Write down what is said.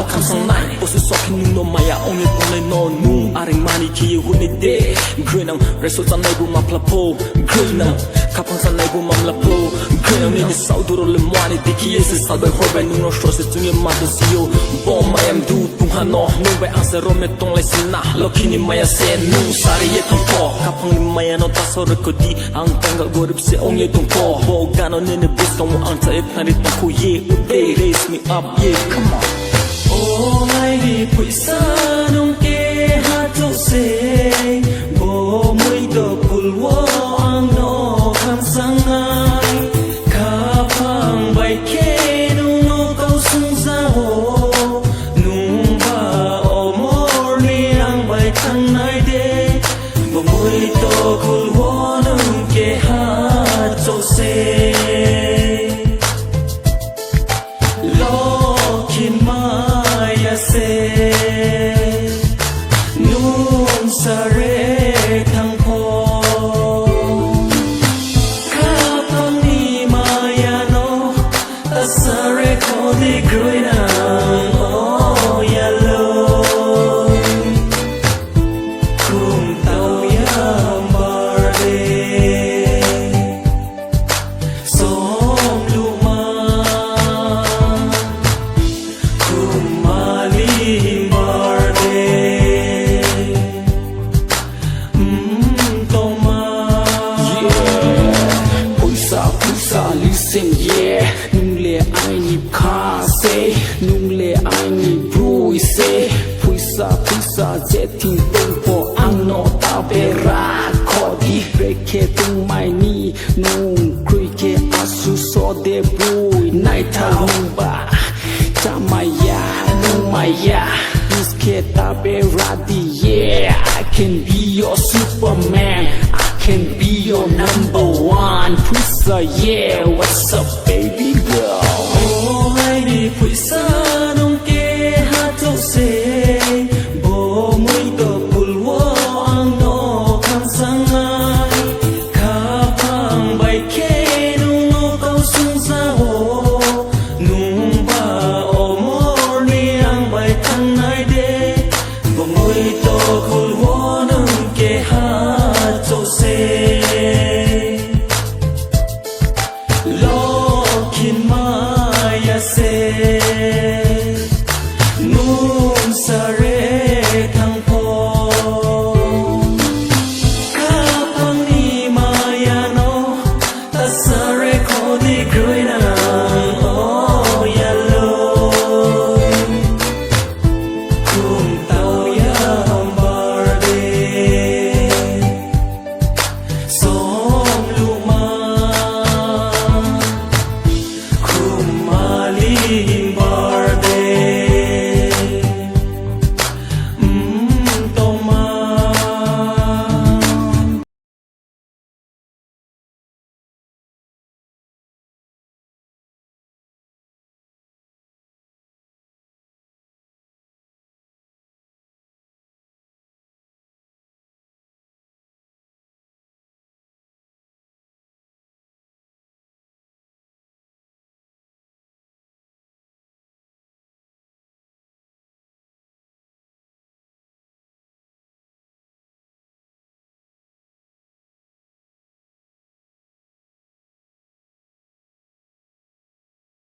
Come some night, boss is talking no maya only no nu aring mani ki huni de green results on neighbor ma plapo green kapang sa neighbor ma plapo green ni sauduro le mwani diki yes salbe horbe no shose tunye ma dosio bom I am du punhano no be ansero me ton le sina lokini maya se nu sari ye ton ko kapang ni maya no taso rekodi ang tanga gorip se onye ton ko bo gano ne ne bus ton anta e pani ton ko ye they raise me up yeah come on Oh my dear puisa nung ke hato se bo muy do pulwo ang no kan sangai kapang bai ke nung no kau sung sao nung ba o mor ni ang bai kan nai de bo muy do pulwo nung ke hato se Nun sare thang po kapang ni maya no ta sare ko di green oh yellow kum tau ya marde som luma kum mali listen yeah nung le ai ni kha say nung le ai ni bru say puisa zetin ton po ang no ta vera kodi breke tung mai ni nung krike asu so de bui night rumba tamaya nung maya iske ta vera di yeah I can be your superman can be your number one pusa, yeah, what's up?